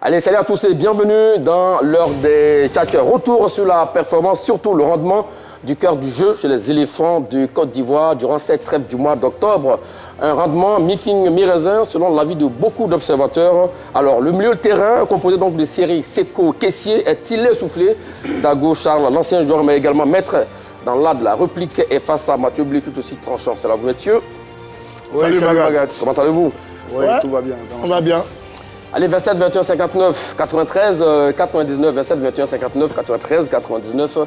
Allez, salut à tous et bienvenue dans l'heure des tchatchers. Retour sur la performance, surtout le rendement du cœur du jeu chez les éléphants de Côte d'Ivoire durant cette trêve du mois d'octobre. Un rendement mi-figue, mi-raisin selon l'avis de beaucoup d'observateurs. Alors, le milieu de terrain, composé donc de Série Seko Kessié, est-il essoufflé? Dago Charles, l'ancien joueur, mais également maître dans l'art de la réplique, est face à Mathieu Blé, tout aussi tranchant. C'est là, vous, messieurs. Salut Magat. Comment allez-vous? Oui, tout va bien. On va bien. Allez, 27, 21, 59, 93, 99, 27, 21, 59, 93, 99.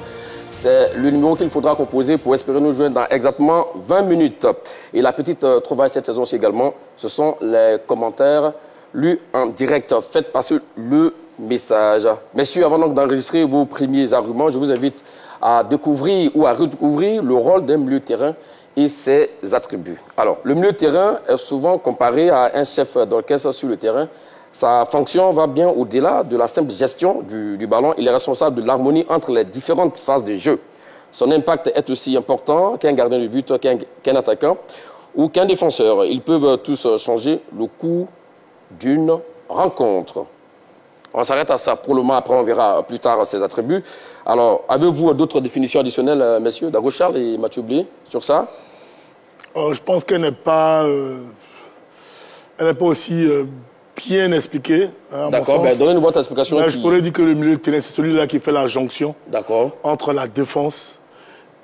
C'est le numéro qu'il faudra composer pour espérer nous joindre dans exactement 20 minutes. Et la petite trouvaille cette saison-ci également, ce sont les commentaires lus en direct. Faites passer le message. Messieurs, avant donc d'enregistrer vos premiers arguments, je vous invite à découvrir ou à redécouvrir le rôle d'un milieu de terrain et ses attributs. Alors, le milieu de terrain est souvent comparé à un chef d'orchestre sur le terrain. Sa fonction va bien au-delà de la simple gestion du ballon. Il est responsable de l'harmonie entre les différentes phases du jeu. Son impact est aussi important qu'un gardien de but, qu'un attaquant ou qu'un défenseur. Ils peuvent tous changer le cours d'une rencontre. On s'arrête à ça pour le moment. Après, on verra plus tard ses attributs. Alors, avez-vous d'autres définitions additionnelles, messieurs, Dago Charles et Mathieu Blé, sur ça? Je pense qu'elle n'est pas aussi bien expliquée. D'accord, ben, donnez-nous votre explication. Je pourrais dire que le milieu de terrain, c'est celui-là qui fait la jonction entre la défense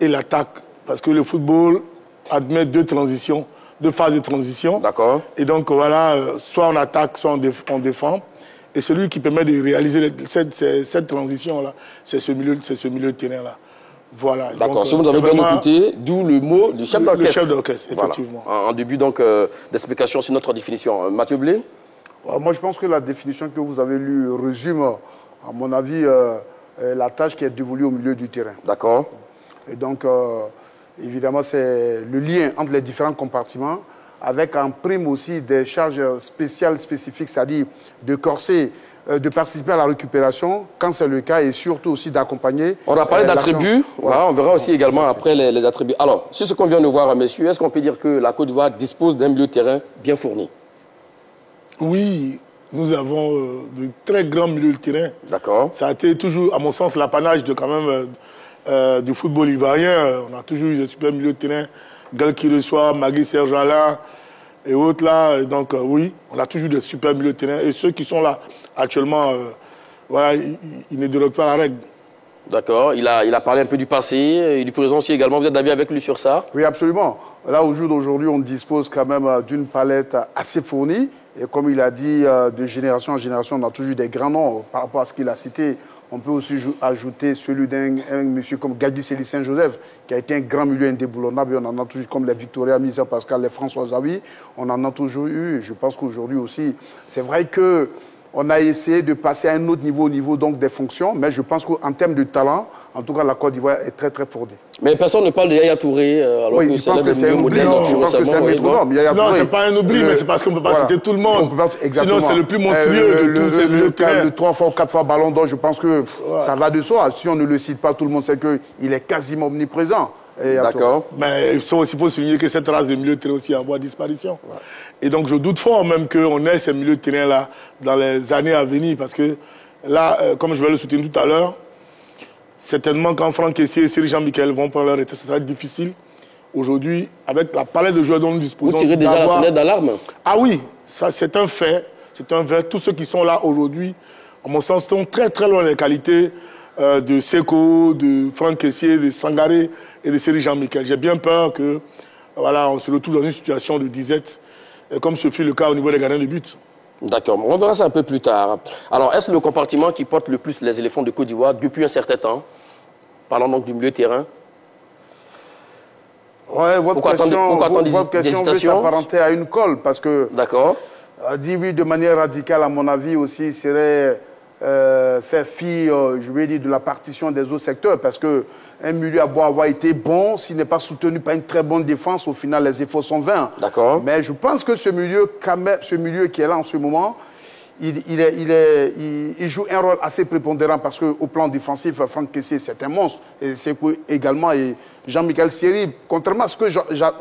et l'attaque. Parce que le football admet deux phases de transition. D'accord. Et donc, voilà, soit on attaque, soit on défend. Et celui qui permet de réaliser cette transition-là, c'est ce milieu de terrain-là. Voilà. D'accord, si vous avez bien écouté, d'où le mot du chef d'orchestre. Le chef d'orchestre, effectivement. Voilà. En début donc d'explication sur notre définition. Mathieu Blé? Moi, je pense que la définition que vous avez lue résume, à mon avis, la tâche qui est dévolue au milieu du terrain. D'accord. Et donc, évidemment, c'est le lien entre les différents compartiments, avec en prime aussi des charges spéciales, spécifiques, c'est-à-dire de corser, de participer à la récupération, quand c'est le cas, et surtout aussi d'accompagner. On a parlé d'attributs, voilà, on verra aussi également après les attributs. Alors, sur ce qu'on vient de voir, messieurs, est-ce qu'on peut dire que la Côte d'Ivoire dispose d'un milieu de terrain bien fourni? Oui, nous avons de très grands milieux de terrain. D'accord. Ça a été toujours, à mon sens, l'apanage de quand même du football ivoirien. On a toujours eu des super milieux de terrain. Gal qui reçoit, Magui Serjala et autres là. Et donc, oui, on a toujours des super milieux de terrain. Et ceux qui sont là actuellement, voilà, ils ne dérogent pas à la règle. D'accord. Il a parlé un peu du passé et du présent aussi également. Vous êtes d'avis avec lui sur ça? Oui, absolument. Là, au jour d'aujourd'hui, on dispose quand même d'une palette assez fournie. Et comme il a dit, de génération en génération, on a toujours des grands noms par rapport à ce qu'il a cité. On peut aussi ajouter celui d'un monsieur comme Gadi Céli Saint-Joseph, qui a été un grand milieu indéboulonnable. Et on en a toujours, comme les Victoria, Misa Pascal, les François Zawi, on en a toujours eu. Je pense qu'aujourd'hui aussi, c'est vrai qu'on a essayé de passer à un autre niveau, au niveau donc des fonctions. Mais je pense qu'en termes de talent, en tout cas, la Côte d'Ivoire est très, très fournie. Mais personne ne parle de Yaya Touré. Alors oui, je pense que c'est un oubli. Je pense que c'est un métronome. Non, ce n'est pas un oubli, mais c'est parce qu'on ne peut pas citer tout le monde. Sinon, c'est le plus monstrueux de tous ces milieux de terrain. Le 3 fois ou 4 fois ballon d'or, je pense que ça va de soi. Si on ne le cite pas, tout le monde sait qu'il est quasiment omniprésent. D'accord. Mais il faut aussi souligner que cette race de milieu de terrain aussi est en voie de disparition. Ouais. Et donc, je doute fort même qu'on ait ces milieux de terrain-là dans les années à venir. Parce que là, comme je vais le soutenir tout à l'heure, certainement, quand Franck Kessié et Siri Jean-Michel vont prendre leur retraite, ça sera difficile. Aujourd'hui, avec la palette de joueurs dont nous disposons... Vous tirez déjà la sonnette d'alarme? Ah oui, ça c'est un fait. C'est un fait. Tous ceux qui sont là aujourd'hui, à mon sens, sont très très loin des qualités de Seko, de Franck Kessié, de Sangaré et de Siri Jean-Michel. J'ai bien peur que, voilà, on se retrouve dans une situation de disette, comme ce fut le cas au niveau des gardiens de but. D'accord, on verra ça un peu plus tard. Alors, est-ce le compartiment qui porte le plus les éléphants de Côte d'Ivoire depuis un certain temps? Parlons donc du milieu de terrain. Ouais, votre question veut s'apparenter à une colle, parce que... D'accord. Dire oui de manière radicale, à mon avis, aussi, serait faire fi, je vais dire, de la partition des autres secteurs, parce que un milieu a beau avoir été bon, s'il n'est pas soutenu par une très bonne défense, au final, les efforts sont vains. D'accord. Mais je pense que ce milieu qui est là en ce moment, il joue un rôle assez prépondérant parce qu'au plan défensif, Franck Kessié, c'est un monstre. Et c'est également, et Jean-Michel Seri, contrairement à ce que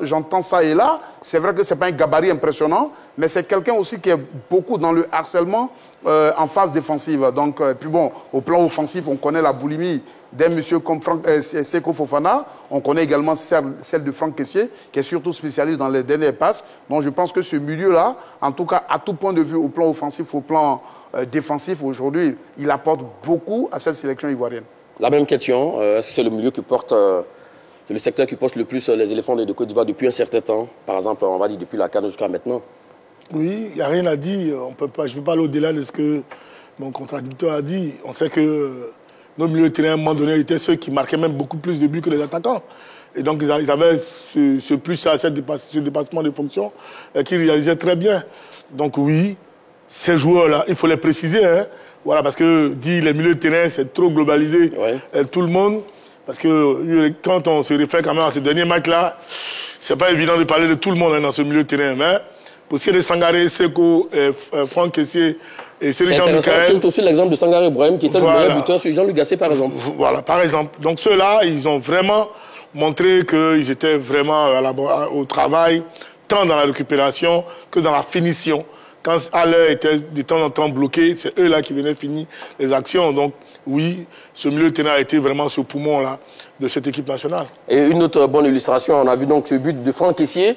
j'entends ça et là, c'est vrai que ce n'est pas un gabarit impressionnant, mais c'est quelqu'un aussi qui est beaucoup dans le harcèlement en phase défensive. Donc, puis bon, au plan offensif, on connaît la boulimie d'un monsieur comme Seko Fofana. On connaît également celle de Franck Kessié, qui est surtout spécialiste dans les dernières passes. Donc, je pense que ce milieu-là, en tout cas, à tout point de vue, au plan offensif, au plan défensif, aujourd'hui, il apporte beaucoup à cette sélection ivoirienne. La même question, c'est le milieu qui porte, c'est le secteur qui porte le plus les éléphants de Côte d'Ivoire depuis un certain temps. Par exemple, on va dire depuis la CAN jusqu'à maintenant. Oui, il n'y a rien à dire. Je ne peux pas aller au-delà de ce que mon contradicteur a dit. On sait que nos milieux de terrain, à un moment donné, étaient ceux qui marquaient même beaucoup plus de buts que les attaquants. Et donc, ils avaient ce plus, ce dépassement de fonction qu'ils réalisaient très bien. Donc, oui, ces joueurs-là, il faut les préciser. Hein. Voilà, parce que dit les milieux de terrain, c'est trop globalisé. Ouais. Tout le monde. Parce que quand on se réfère quand même à ces derniers matchs-là, c'est pas évident de parler de tout le monde hein, dans ce milieu de terrain. Mais pour ce qui est de Sangaré, Seko, Franck Kessié et Seri Jean-Michel. C'est aussi l'exemple de Sangaré Ibrahim qui était le meilleur buteur sur Jean-Luc Gasset, par exemple. Voilà, par exemple. Donc ceux-là, ils ont vraiment montré qu'ils étaient vraiment au travail, tant dans la récupération que dans la finition. Quand Haller était de temps en temps bloqué, c'est eux-là qui venaient finir les actions. Donc oui, ce milieu de terrain a été vraiment ce poumon-là de cette équipe nationale. Et une autre bonne illustration, on a vu donc ce but de Franck Kessié.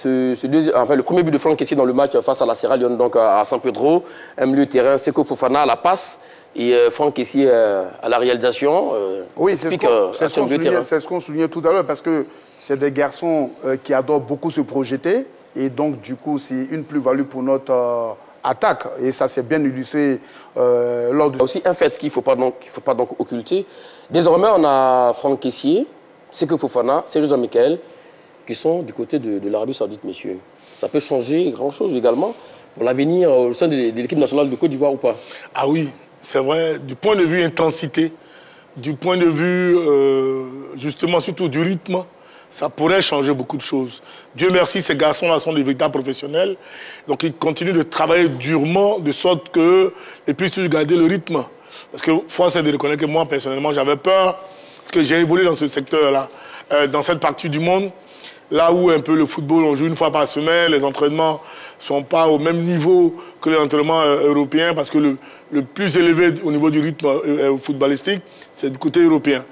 Le premier but de Franck Kessié dans le match face à la Sierra Leone, donc à San Pedro, un milieu de terrain, Seko Fofana à la passe et Franck Kessié à la réalisation. Oui, c'est ce qu'on soulignait tout à l'heure parce que c'est des garçons qui adorent beaucoup se projeter et donc du coup c'est une plus-value pour notre attaque et ça s'est bien illustré lors de... Il y a aussi un fait qu'il ne faut pas donc occulter. Désormais on a Franck Kessié, Seko Fofana, Seri Jean-Michel qui sont du côté de l'Arabie Saoudite, messieurs. Ça peut changer grand-chose également pour l'avenir au sein de l'équipe nationale de Côte d'Ivoire ou pas? Ah oui, c'est vrai. Du point de vue intensité, du point de vue, justement, surtout du rythme, ça pourrait changer beaucoup de choses. Dieu merci, ces garçons-là sont des véritables professionnels. Donc, ils continuent de travailler durement, de sorte qu'ils puissent toujours garder le rythme. Parce que, force est de reconnaître que moi, personnellement, j'avais peur, parce que j'ai évolué dans ce secteur-là, dans cette partie du monde. Là où un peu le football, on joue une fois par semaine, les entraînements ne sont pas au même niveau que les entraînements européens parce que le plus élevé au niveau du rythme footballistique, c'est du côté européen.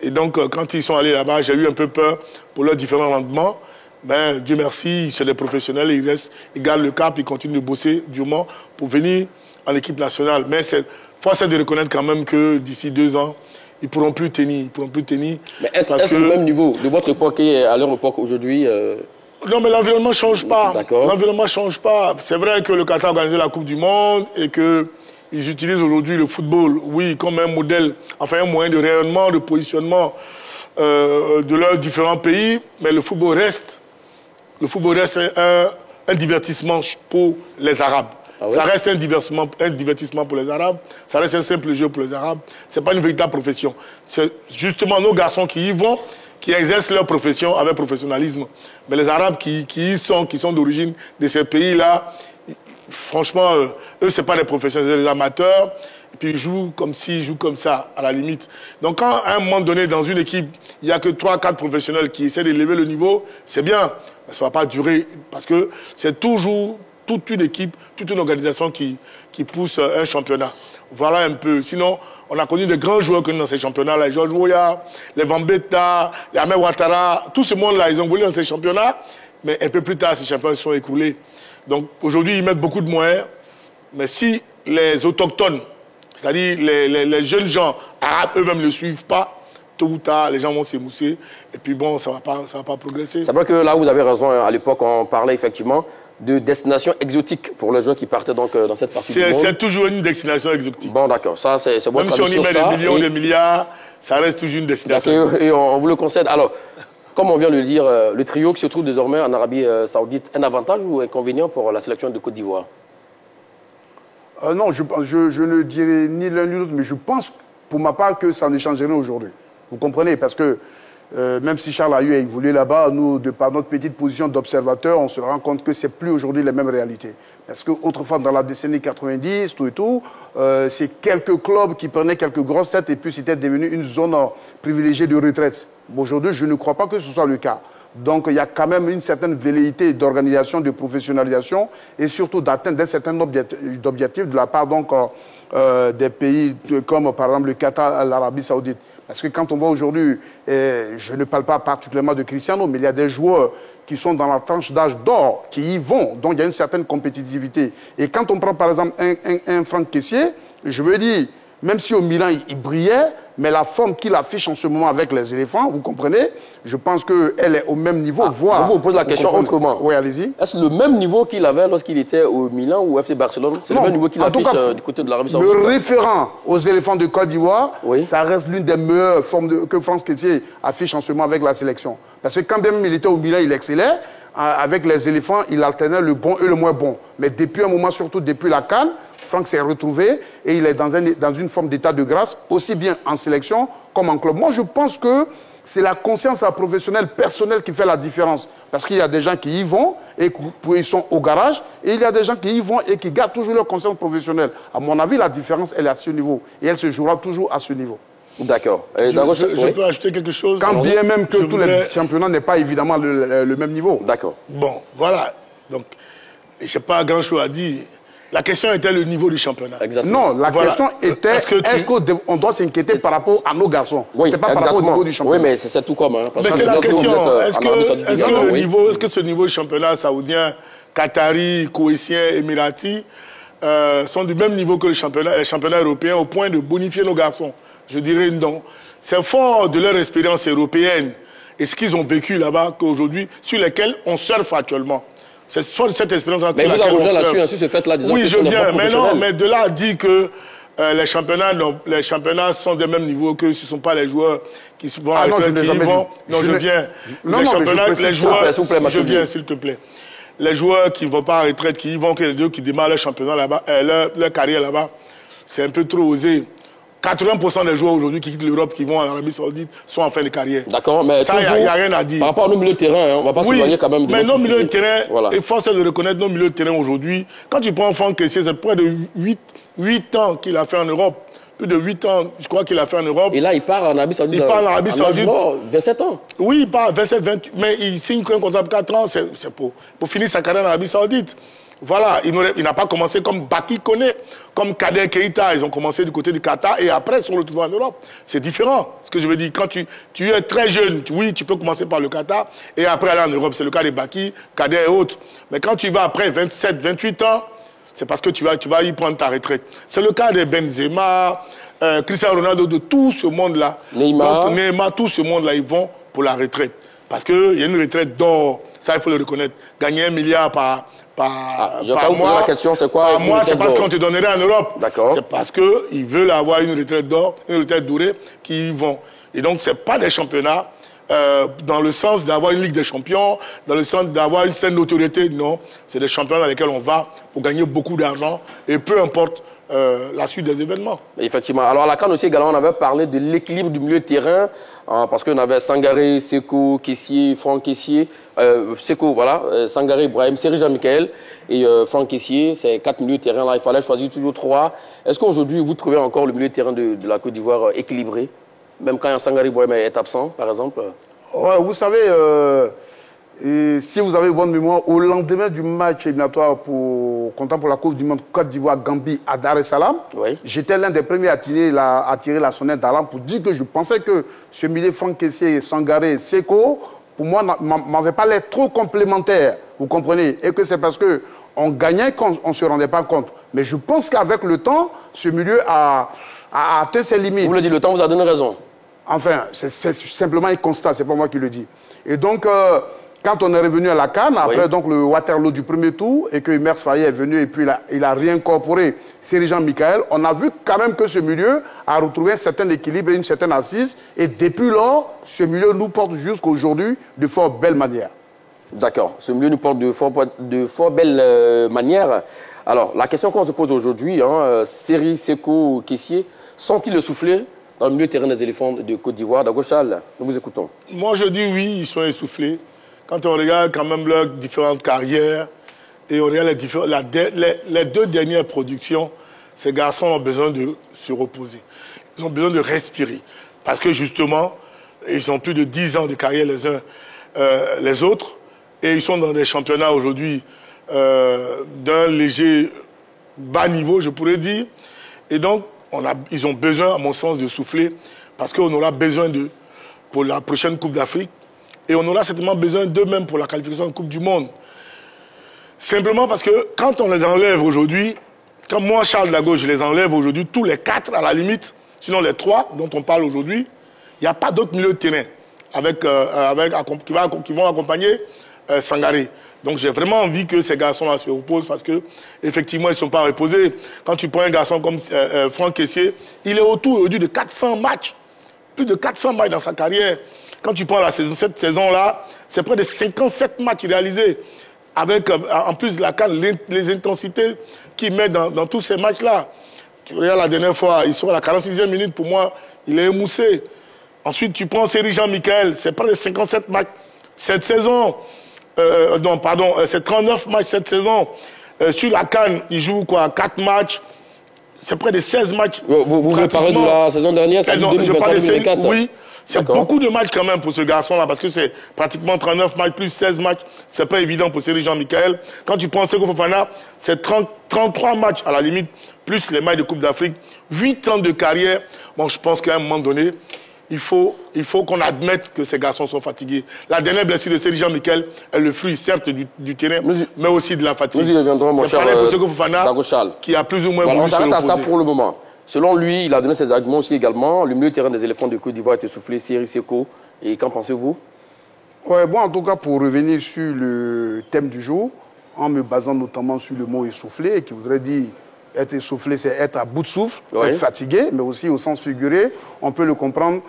Et donc, quand ils sont allés là-bas, j'ai eu un peu peur pour leurs différents rendements. Ben, Dieu merci, c'est des professionnels, ils gardent le cap, ils continuent de bosser durement pour venir en équipe nationale. Mais force est de reconnaître quand même que d'ici 2 ans, ils ne pourront plus tenir. Mais est-ce le même niveau de votre époque et à leur époque aujourd'hui Non, mais l'environnement ne change pas. D'accord. L'environnement ne change pas. C'est vrai que le Qatar a organisé la Coupe du Monde et qu'ils utilisent aujourd'hui le football, oui, comme un modèle, enfin un moyen de rayonnement, de positionnement de leurs différents pays. Mais le football reste un divertissement pour les Arabes. Ah ouais? Ça reste un divertissement pour les Arabes. Ça reste un simple jeu pour les Arabes. Ce n'est pas une véritable profession. C'est justement nos garçons qui y vont, qui exercent leur profession avec professionnalisme. Mais les Arabes qui sont d'origine de ces pays-là, franchement, eux, ce n'est pas des professionnels, c'est des amateurs. Et puis ils jouent comme ci, ils jouent comme ça, à la limite. Donc quand, à un moment donné, dans une équipe, il n'y a que 3-4 professionnels qui essaient d'élever le niveau, c'est bien. Mais ça ne va pas durer, parce que c'est toujours toute une équipe, toute une organisation qui pousse un championnat. Voilà un peu. Sinon, on a connu de grands joueurs dans ces championnats-là. Les Georges Weah, les Vambeta, les Ahmed Ouattara, tout ce monde-là, ils ont voulu dans ces championnats. Mais un peu plus tard, ces championnats se sont écroulés. Donc aujourd'hui, ils mettent beaucoup de moyens. Mais si les autochtones, c'est-à-dire les jeunes gens arabes eux-mêmes ne le suivent pas, tôt ou tard, les gens vont s'émousser. Et puis bon, ça va pas progresser. C'est vrai que là, vous avez raison. À l'époque, on parlait effectivement de destination exotique pour les joueurs qui partaient donc dans cette partie du monde. C'est toujours une destination exotique. Bon, d'accord. Ça, c'est votre Même si on y met des millions, des milliards, ça reste toujours une destination exotique. Et on vous le concède. Alors, comme on vient de le dire, le trio qui se trouve désormais en Arabie Saoudite, un avantage ou inconvénient pour la sélection de Côte d'Ivoire? Non, je ne dirais ni l'un ni l'autre, mais je pense pour ma part que ça ne change rien aujourd'hui. Vous comprenez? Parce que même si Charles a eu à évoluer là-bas, nous, par notre petite position d'observateur, on se rend compte que ce n'est plus aujourd'hui les mêmes réalités. Parce qu'autrefois, dans la décennie 90, c'est quelques clubs qui prenaient quelques grosses têtes et puis c'était devenu une zone privilégiée de retraite. Aujourd'hui, je ne crois pas que ce soit le cas. Donc, il y a quand même une certaine velléité d'organisation, de professionnalisation et surtout d'atteindre un certain nombre d'objectifs de la part des pays comme, par exemple, le Qatar, l'Arabie Saoudite. Parce que quand on voit aujourd'hui, je ne parle pas particulièrement de Cristiano, mais il y a des joueurs qui sont dans la tranche d'âge d'or, qui y vont. Donc, il y a une certaine compétitivité. Et quand on prend, par exemple, un Franck Kessié, je veux dire, même si au Milan, il brillait, mais la forme qu'il affiche en ce moment avec les éléphants, vous comprenez, je pense qu'elle est au même niveau, voire... Je vous pose la question autrement. Oui, allez-y. Est-ce le même niveau qu'il avait lorsqu'il était au Milan ou au FC Barcelone? C'est le même niveau qu'il affiche du côté de l'Arabie Saoudite? Le référent aux éléphants de Côte d'Ivoire, oui, ça reste l'une des meilleures formes que Franck Kessié affiche en ce moment avec la sélection. Parce que quand même il était au Milan, il excellait. Avec les éléphants, il alternait le bon et le moins bon. Mais depuis un moment, surtout depuis la CAN, Franck s'est retrouvé et il est dans une forme d'état de grâce, aussi bien en sélection comme en club. Moi, je pense que c'est la conscience professionnelle, personnelle qui fait la différence. Parce qu'il y a des gens qui y vont et ils sont au garage, et il y a des gens qui y vont et qui gardent toujours leur conscience professionnelle. À mon avis, la différence, elle est à ce niveau. Et elle se jouera toujours à ce niveau. D'accord. Je peux ajouter quelque chose? Quand bien même que tous les championnats n'est pas évidemment le même niveau. D'accord. Bon, voilà. Donc, je n'ai pas grand-chose à dire. La question était le niveau du championnat. Exactement. Non, la question était, est-ce qu'on doit s'inquiéter par rapport à nos garçons? Oui, c'était pas par rapport au niveau du championnat. Oui, mais c'est tout comme. Hein, mais c'est la question. Est-ce que ce niveau du championnat saoudien, qatari, koweïtien, émirati sont du même niveau que les championnats européens au point de bonifier nos garçons? Je dirais non. C'est fort de leur expérience européenne et ce qu'ils ont vécu là-bas qu'aujourd'hui, sur lesquels on surfe actuellement. C'est fort de cette expérience. Mais vous avez rejoint là-dessus, sur ce fait-là, disons oui, que je viens, mais non, mais de là à dire que les championnats sont des mêmes niveaux que ce ne sont pas les joueurs qui vont à la retraite, qui vont. Non, je viens. Les championnats, les joueurs, je viens, s'il te plaît. Les joueurs qui ne vont pas à la retraite, qui y vont, qui démarrent leur championnat là-bas, leur carrière là-bas, c'est un peu trop osé. 80% des joueurs aujourd'hui qui quittent l'Europe, qui vont en Arabie Saoudite, sont en fin de carrière. D'accord, mais ça, il n'y a rien à dire. Par rapport à nos milieux de terrain, hein, on ne va pas s'éloigner quand même de mais nos milieux de terrain, voilà. il faut de reconnaître nos milieux de terrain aujourd'hui. Quand tu prends Franck Kessié, c'est près de 8 ans qu'il a fait en Europe. Plus de 8 ans, je crois qu'il a fait en Europe. Et là, il part en Arabie Saoudite. Il part en Arabie Saoudite. 27 ans. Oui, il part 27, 28. Mais il signe un contrat de 4 ans, c'est pour finir sa carrière en Arabie Saoudite. Voilà, il n'a pas commencé comme Baki Koné, comme Kader Keita. Ils ont commencé du côté du Qatar et après ils sont retrouvés en Europe. C'est différent. Ce que je veux dire, quand tu es très jeune, oui, tu peux commencer par le Qatar et après aller en Europe. C'est le cas de Baki, Kader et autres. Mais quand tu vas après 27, 28 ans, c'est parce que tu vas y prendre ta retraite. C'est le cas de Benzema, Cristiano Ronaldo, de tout ce monde-là. Neymar, tout ce monde-là, ils vont pour la retraite. Parce qu'il y a une retraite d'or. Ça, il faut le reconnaître. Gagner 1 milliard par mois. La question, c'est quoi? Par mois, c'est parce qu'on te donnerait en Europe. D'accord. C'est parce qu'ils veulent avoir une retraite d'or, une retraite dorée, qui y vont. Et donc, ce n'est pas des championnats dans le sens d'avoir une Ligue des champions, dans le sens d'avoir une certaine notoriété. Non, c'est des championnats dans lesquels on va pour gagner beaucoup d'argent et peu importe la suite des événements. Effectivement. Alors, à la CAN aussi, également, on avait parlé de l'équilibre du milieu de terrain, parce qu'on avait Sangaré, Seko, Kessié, Franck Kessié, Seko, voilà, Sangaré, Brahim, Seri Jean-Michel et Franck Kessié, c'est 4 milieux de terrain. Là, il fallait choisir toujours 3. Est-ce qu'aujourd'hui, vous trouvez encore le milieu de terrain de la Côte d'Ivoire équilibré, même quand Sangaré Brahim est absent, par exemple? Ouais, vous savez, et si vous avez bonne mémoire, au lendemain du match éliminatoire comptant pour la Coupe du Monde Côte d'Ivoire-Gambie à Dar es Salaam, oui, j'étais l'un des premiers à tirer la sonnette d'alarme pour dire que je pensais que ce milieu Franck Kessié, Sangaré, Seko, pour moi, m'avait pas l'air trop complémentaire, vous comprenez? Et que c'est parce qu'on gagnait qu'on ne se rendait pas compte. Mais je pense qu'avec le temps, ce milieu a atteint ses limites. Vous le dites, le temps vous a donné raison. Enfin, c'est simplement un constat, c'est pas moi qui le dis. Et donc, quand on est revenu à la CAN, après oui, donc le Waterloo du premier tour, et que Mers Faye est venu et puis il a réincorporé Seri Jean-Michel, on a vu quand même que ce milieu a retrouvé un certain équilibre et une certaine assise. Et depuis lors, ce milieu nous porte jusqu'à aujourd'hui de fort belle manière. D'accord. Ce milieu nous porte de fort belle manière. Alors, la question qu'on se pose aujourd'hui, Seri, Seko, Kessié, sont-ils le soufflet dans le milieu de terrain des éléphants de Côte d'Ivoire. Dagochal, nous vous écoutons. Moi, je dis oui, ils sont essoufflés. Quand on regarde quand même leurs différentes carrières et on regarde les 2 dernières productions, ces garçons ont besoin de se reposer. Ils ont besoin de respirer. Parce que justement, ils ont plus de 10 ans de carrière les uns les autres. Et ils sont dans des championnats aujourd'hui d'un léger bas niveau, je pourrais dire. Et donc, ils ont besoin, à mon sens, de souffler parce qu'on aura besoin d'eux pour la prochaine Coupe d'Afrique. Et on aura certainement besoin d'eux-mêmes pour la qualification de Coupe du Monde. Simplement parce que quand on les enlève aujourd'hui, comme moi, Charles Dago, je les enlève aujourd'hui, tous les 4 à la limite, sinon les 3 dont on parle aujourd'hui, il n'y a pas d'autre milieu de terrain qui vont accompagner Sangaré. Donc j'ai vraiment envie que ces garçons-là se reposent parce qu'effectivement, ils ne sont pas reposés. Quand tu prends un garçon comme Franck Kessié, il est autour aujourd'hui de 400 matchs. Plus de 400 matchs dans sa carrière. Quand tu prends cette saison-là, c'est près de 57 matchs réalisés. Avec, en plus de la CAN, les intensités qu'il met dans tous ces matchs-là. Tu regardes la dernière fois, il sort à la 46e minute, pour moi, il est émoussé. Ensuite, tu prends Seri Jean-Michel, c'est près de 57 matchs cette saison. C'est 39 matchs cette saison. Sur la CAN, il joue 4 matchs. C'est près de 16 matchs. Vous parlez de la saison dernière, c'est 2023-2024. Oui, c'est beaucoup de matchs quand même pour ce garçon-là, parce que c'est pratiquement 39 matchs plus 16 matchs. C'est pas évident pour Seri Jean-Michel. Quand tu prends Seko Fofana, c'est 33 matchs à la limite, plus les matchs de Coupe d'Afrique. 8 ans de carrière. Bon, je pense qu'à un moment donné, il faut qu'on admette que ces garçons sont fatigués. La dernière blessure de Seri Jean-Michel est le fruit, certes, du terrain, mais aussi de la fatigue. Nous y reviendrons, mon cher. C'est pareil pour Seko Fofana, qui a plus ou moins voulu se reposer. On s'arrête à ça pour le moment. Selon lui, il a donné ses arguments aussi également. Le milieu de terrain des éléphants de Côte d'Ivoire est essoufflé, Seri Seko. Et qu'en pensez-vous? Ouais, bon, en tout cas, pour revenir sur le thème du jour, en me basant notamment sur le mot essoufflé, qui voudrait dire être essoufflé, c'est être à bout de souffle, être fatigué, mais aussi au sens figuré, on peut le comprendre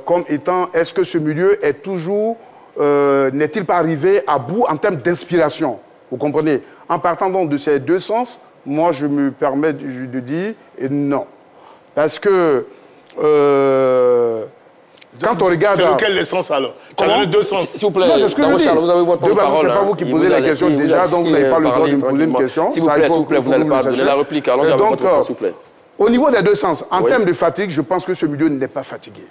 comme étant, est-ce que ce milieu est toujours, n'est-il pas arrivé à bout en termes d'inspiration? Vous comprenez? En partant donc de ces 2 sens, moi, je me permets de dire non. Parce que quand on regarde... C'est lequel les sens alors? Tu as donné 2 sens. S'il vous plaît, non, c'est ce que je dis. Vous avez votre de parole. C'est pas vous qui posez la question déjà, donc vous n'avez pas le droit de me poser une question. S'il vous plaît, vous n'allez pas donner la réplique. Alors, donc, s'il vous plaît. Au niveau des 2 sens, en termes de fatigue, je pense que ce milieu n'est pas fatigué.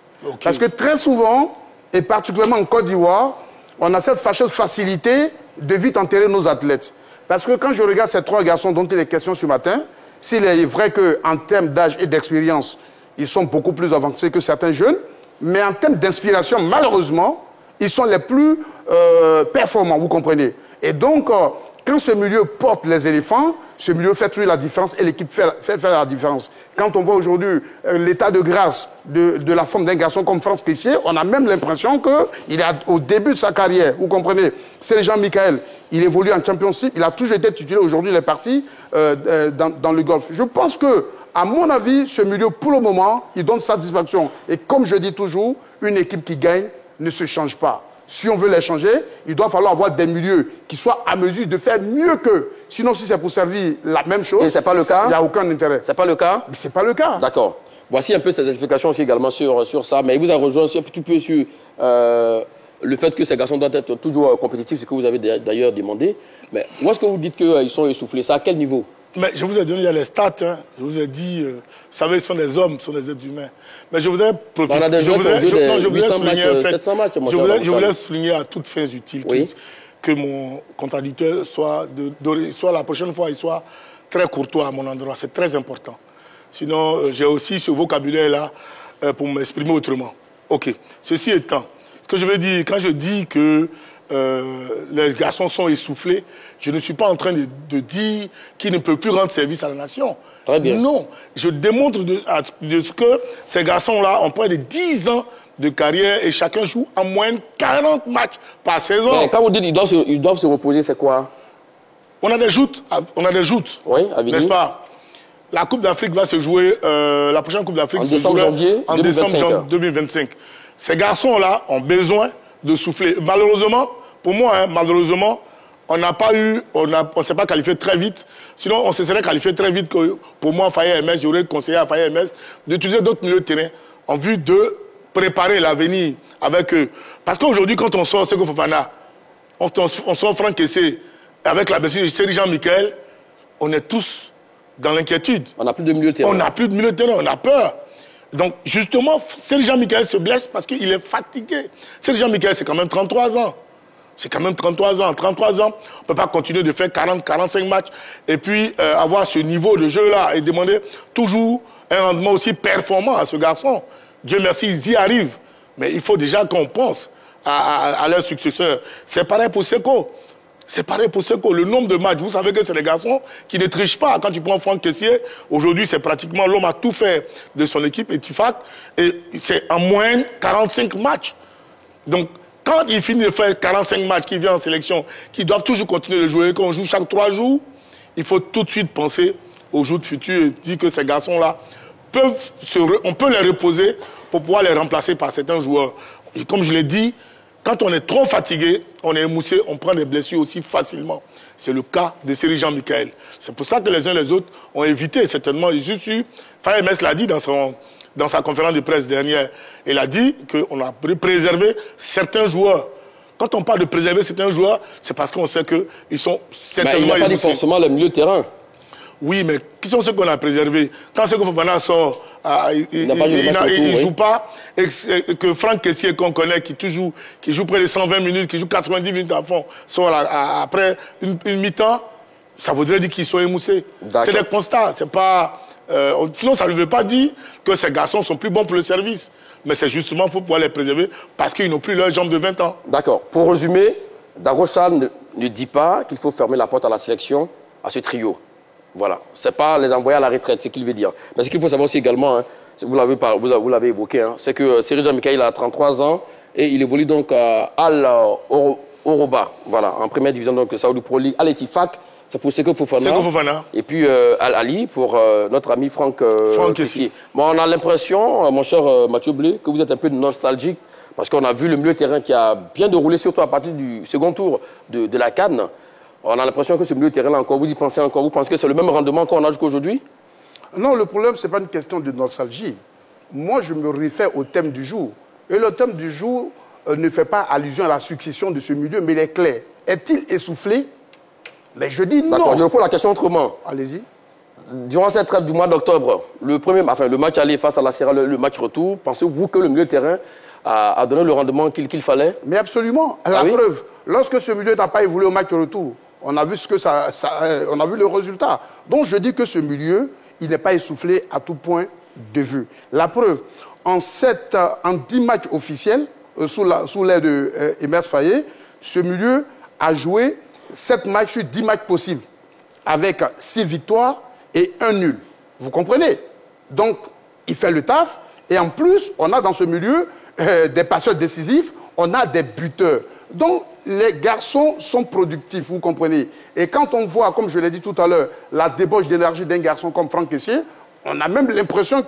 Parce que très souvent, et particulièrement en Côte d'Ivoire, on a cette fâcheuse facilité de vite enterrer nos athlètes. Parce que quand je regarde ces 3 garçons dont il est question ce matin, s'il est vrai qu'en termes d'âge et d'expérience, ils sont beaucoup plus avancés que certains jeunes, mais en termes d'inspiration, malheureusement, ils sont les plus performants, vous comprenez. Et donc, quand ce milieu porte les éléphants, ce milieu fait toujours la différence et l'équipe fait faire la différence. Quand on voit aujourd'hui l'état de grâce de la forme d'un garçon comme Franck Kessié, on a même l'impression qu'il est au début de sa carrière. Vous comprenez? C'est Jean-Michel. Il évolue en Championship. Il a toujours été titulaire. Aujourd'hui, il est parti dans le golf. Je pense que, à mon avis, ce milieu, pour le moment, il donne satisfaction. Et comme je dis toujours, une équipe qui gagne ne se change pas. Si on veut les changer, il doit falloir avoir des milieux qui soient à mesure de faire mieux qu'eux. Sinon, si c'est pour servir la même chose, c'est pas le cas. Il n'y a aucun intérêt. C'est pas le cas? Mais c'est pas le cas. D'accord. Voici un peu ces explications aussi également sur ça. Mais il vous a rejoint aussi un petit peu sur le fait que ces garçons doivent être toujours compétitifs, ce que vous avez d'ailleurs demandé. Mais où est-ce que vous dites qu'ils sont essoufflés? Ça, à quel niveau? Mais je vous ai donné les stats, hein. Je vous ai dit, vous savez, ce sont des hommes, ce sont des êtres humains. Mais je voudrais profiter. Je voulais souligner à toutes fins utiles que mon contradicteur soit la prochaine fois, il soit très courtois à mon endroit. C'est très important. Sinon, j'ai aussi ce vocabulaire-là pour m'exprimer autrement. OK. Ceci étant, ce que je veux dire, quand je dis que les garçons sont essoufflés, je ne suis pas en train de dire qu'ils ne peuvent plus rendre service à la nation. Très bien. Non, je démontre de ce que ces garçons-là ont près de 10 ans de carrière et chacun joue en moyenne 40 matchs par saison. Mais quand vous dites qu'ils doivent se reposer, c'est quoi? On a des joutes. Oui, n'est-ce pas? La Coupe d'Afrique va se jouer, la prochaine Coupe d'Afrique se jouera en décembre 2025. Ces garçons-là ont besoin de souffler. Malheureusement, pour moi, malheureusement, on ne s'est pas qualifié très vite. Sinon, on se serait qualifié très vite. Pour moi, Faye MS, j'aurais conseillé à Faye MS d'utiliser d'autres milieux de terrain en vue de préparer l'avenir avec eux. Parce qu'aujourd'hui, quand on sort Seko Fofana, on sort Franck Kessié, avec la blessure de Seri Jean-Michel, on est tous dans l'inquiétude. On n'a plus de milieu de terrain. On n'a plus de milieu de terrain, on a peur. Donc, justement, Seri Jean-Michel se blesse parce qu'il est fatigué. Seri Jean-Michel, c'est quand même 33 ans. C'est quand même 33 ans. 33 ans, on ne peut pas continuer de faire 40, 45 matchs et puis avoir ce niveau de jeu-là et demander toujours un rendement aussi performant à ce garçon. Dieu merci, ils y arrivent. Mais il faut déjà qu'on pense à leur successeur. C'est pareil pour Seko. C'est pareil pour Seko. Le nombre de matchs, vous savez que c'est des garçons qui ne trichent pas. Quand tu prends Franck Kessié, aujourd'hui, c'est pratiquement l'homme à tout faire de son équipe, Etifak, et c'est en moyenne 45 matchs. Donc, quand il finit de faire 45 matchs, qu'il vient en sélection, qu'ils doivent toujours continuer de jouer, qu'on joue chaque 3 jours, il faut tout de suite penser aux jours de futur et dire que ces garçons-là, on peut les reposer pour pouvoir les remplacer par certains joueurs. Comme je l'ai dit, quand on est trop fatigué, on est émoussé, on prend des blessures aussi facilement. C'est le cas de Seri Jean-Michel. C'est pour ça que les uns et les autres ont évité certainement. Faye Mess l'a dit dans sa conférence de presse dernière. Il a dit qu'on a préservé certains joueurs. Quand on parle de préserver certains joueurs, c'est parce qu'on sait qu'ils sont certainement émoussés. Il n'a pas dit forcément le milieu de terrain. Oui, mais qui sont ceux qu'on a préservés? Quand Seko Fofana sort, il ne joue pas, et que Franck Kessié, qu'on connaît, qui joue près de 120 minutes, qui joue 90 minutes à fond, sort après une mi-temps, ça voudrait dire qu'ils sont émoussés. C'est des constats. C'est pas, sinon, ça ne veut pas dire que ces garçons sont plus bons pour le service. Mais c'est justement pour pouvoir les préserver parce qu'ils n'ont plus leurs jambes de 20 ans. D'accord. Pour résumer, Darocha ne dit pas qu'il faut fermer la porte à la sélection, à ce trio. Voilà, ce n'est pas les envoyer à la retraite, c'est ce qu'il veut dire. Mais ce qu'il faut savoir aussi également, hein, vous l'avez évoqué, hein, c'est que Seri Jean-Michel a 33 ans et il évolue donc à Al-Oroba, voilà, en première division donc Saoudi Pro League, à l'Etifak, c'est pour Seko Fofana. Et puis Al-Ali pour notre ami Franck Kessié. Bon, on a l'impression, mon cher Mathieu Blé, que vous êtes un peu nostalgique parce qu'on a vu le milieu de terrain qui a bien déroulé, surtout à partir du second tour de la CAN. On a l'impression que ce milieu de terrain-là encore, vous y pensez encore, vous pensez que c'est le même rendement qu'on a jusqu'aujourd'hui? Non, le problème, ce n'est pas une question de nostalgie. Moi, je me réfère au thème du jour. Et le thème du jour ne fait pas allusion à la succession de ce milieu, mais il est clair. Est-il essoufflé? Mais je dis non. D'accord, je repose la question autrement. Allez-y. Durant cette trêve du mois d'octobre, le match aller face à la Sierra, le match retour, pensez-vous que le milieu de terrain a donné le rendement qu'il fallait? Mais absolument. La preuve, lorsque ce milieu n'a pas évolué au match retour, on a vu on a vu le résultat. Donc je dis que ce milieu, il n'est pas essoufflé à tout point de vue. La preuve, en 10 matchs officiels, sous l'aide de Emers Faye, ce milieu a joué 7 matchs sur 10 matchs possibles, avec 6 victoires et 1 nul. Vous comprenez? Donc, il fait le taf. Et en plus, on a dans ce milieu des passeurs décisifs, on a des buteurs. Donc, les garçons sont productifs, vous comprenez. Et quand on voit, comme je l'ai dit tout à l'heure, la débauche d'énergie d'un garçon comme Franck Kessié, on a même l'impression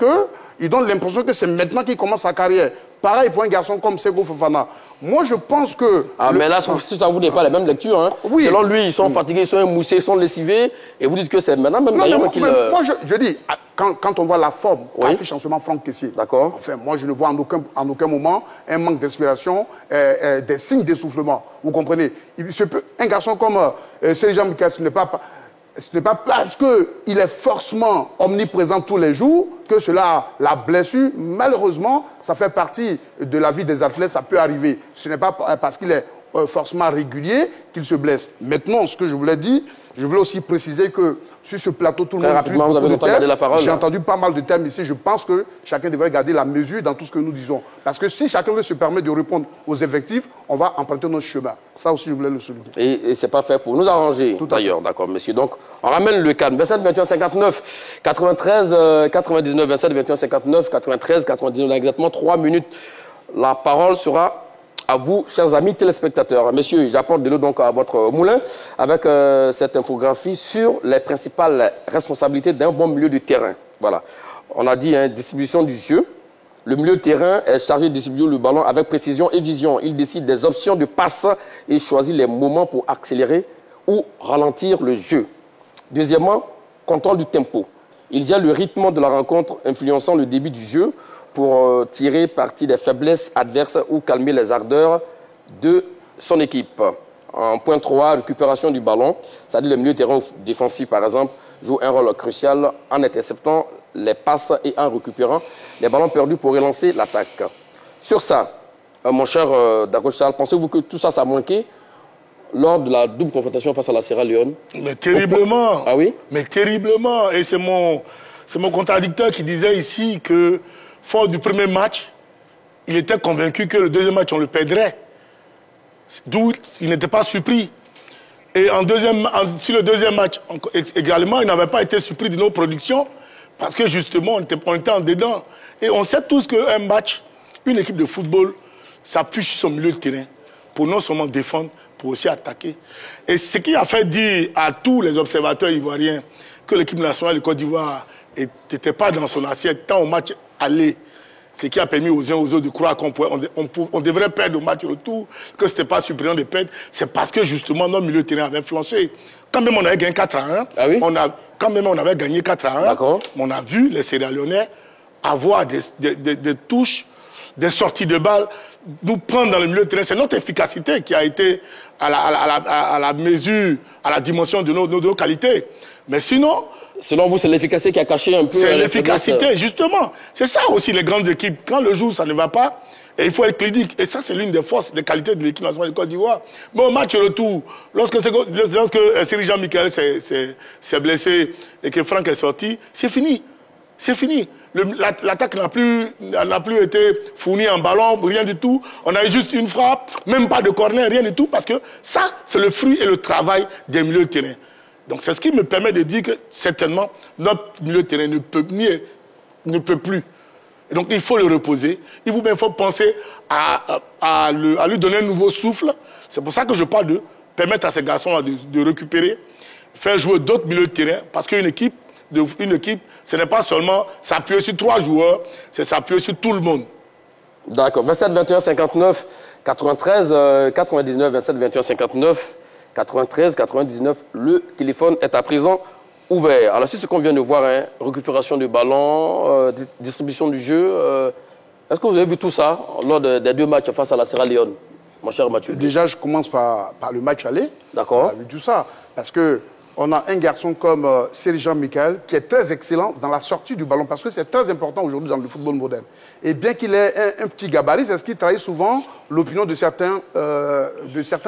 il donne l'impression que c'est maintenant qu'il commence sa carrière. Pareil pour un garçon comme Seko Fofana. Moi, je pense que... mais là, si ça vous n'est pas la même lecture, hein. Oui. Selon lui, ils sont fatigués, ils sont émoussés, ils sont lessivés, et vous dites que c'est maintenant même d'ailleurs qu'il... Moi, je dis, quand on voit la forme affiche en ce moment Franck Kessié, enfin, moi, je ne vois en aucun moment un manque d'inspiration, des signes d'essoufflement. Vous comprenez? Un garçon comme Seri Jean-Michel, ce n'est pas parce qu'il est forcément omniprésent tous les jours que cela la blessure. Malheureusement, ça fait partie de la vie des athlètes, ça peut arriver. Ce n'est pas parce qu'il est forcément régulier qu'il se blesse. Maintenant, ce que je voulais dire, je voulais aussi préciser que sur ce plateau, tout le monde rapidement, vous avez entendu la parole. J'ai entendu pas mal de thèmes ici. Je pense que chacun devrait garder la mesure dans tout ce que nous disons. Parce que si chacun veut se permettre de répondre aux effectifs, on va emprunter notre chemin. Ça aussi, je voulais le souligner. Et ce n'est pas fait pour nous arranger, d'ailleurs. D'accord, monsieur. Donc, on ramène le CAN. 27, 21, 59, 93, 99, 27, 21, 59, 93, 99. Dans exactement 3 minutes. La parole sera à vous, chers amis téléspectateurs. Messieurs, j'apporte de l'eau donc à votre moulin avec cette infographie sur les principales responsabilités d'un bon milieu de terrain. Voilà. On a dit, distribution du jeu. Le milieu de terrain est chargé de distribuer le ballon avec précision et vision. Il décide des options de passe et choisit les moments pour accélérer ou ralentir le jeu. Deuxièmement, contrôle du tempo. Il gère le rythme de la rencontre, influençant le début du jeu. pour tirer parti des faiblesses adverses ou calmer les ardeurs de son équipe. En point 3, récupération du ballon, c'est-à-dire le milieu de terrain défensif, par exemple, joue un rôle crucial en interceptant les passes et en récupérant les ballons perdus pour relancer l'attaque. Sur ça, mon cher Dagochal, pensez-vous que tout ça, ça a manqué lors de la double confrontation face à la Sierra Leone? Mais terriblement. Ah oui? Mais terriblement. Et c'est mon contradicteur qui disait ici que, fort du premier match, il était convaincu que le deuxième match, on le perdrait. D'où il n'était pas surpris. Et sur le deuxième match, également, il n'avait pas été surpris de nos productions parce que justement, on était en dedans. Et on sait tous qu'un match, une équipe de football, s'appuie sur son milieu de terrain pour non seulement défendre, pour aussi attaquer. Et ce qui a fait dire à tous les observateurs ivoiriens que l'équipe nationale de Côte d'Ivoire n'était pas dans son assiette tant au match aller, ce qui a permis aux uns aux autres de croire qu'on devrait perdre au match retour, que ce n'était pas surprenant de perdre, c'est parce que justement notre milieu de terrain avait flanché. Quand même on avait gagné 4-1, ah oui? Quand même on avait gagné 4-1, on a vu les Sierra Leonais avoir des touches, des sorties de balles, nous prendre dans le milieu de terrain. C'est notre efficacité qui a été à la mesure, à la dimension de nos qualités. Mais sinon... Selon vous, c'est l'efficacité qui a caché un peu... C'est l'efficacité, justement. C'est ça aussi les grandes équipes. Quand le jour, ça ne va pas, et il faut être clinique. Et ça, c'est l'une des forces, des qualités de l'équipe nationale de Côte d'Ivoire. Mais au match retour, lorsque Siri Jean-Michel s'est blessé et que Franck est sorti, c'est fini. C'est fini. L'attaque n'a plus été fournie en ballon, rien du tout. On a eu juste une frappe, même pas de corner, rien du tout, parce que ça, c'est le fruit et le travail des milieux de terrain. Donc c'est ce qui me permet de dire que certainement notre milieu de terrain ne peut plus. Et donc il faut le reposer. Il faut penser à lui donner un nouveau souffle. C'est pour ça que je parle de permettre à ces garçons de récupérer, faire jouer d'autres milieux de terrain. Parce qu'une équipe, ce n'est pas seulement s'appuyer sur 3 joueurs, c'est s'appuyer sur tout le monde. D'accord. 27, 21, 59, 93, 99, 27, 21, 59. 93, 99, le téléphone est à présent ouvert. Alors, c'est ce qu'on vient de voir, hein, récupération du ballon, distribution du jeu. Est-ce que vous avez vu tout ça lors des 2 matchs face à la Sierra Leone, mon cher Mathieu? Déjà, je commence par le match aller. D'accord. On a vu tout ça. Parce qu'on a un garçon comme Siri Jean-Michel qui est très excellent dans la sortie du ballon. Parce que c'est très important aujourd'hui dans le football moderne. Et bien qu'il ait un petit gabarit, c'est ce qui trahit souvent l'opinion de certains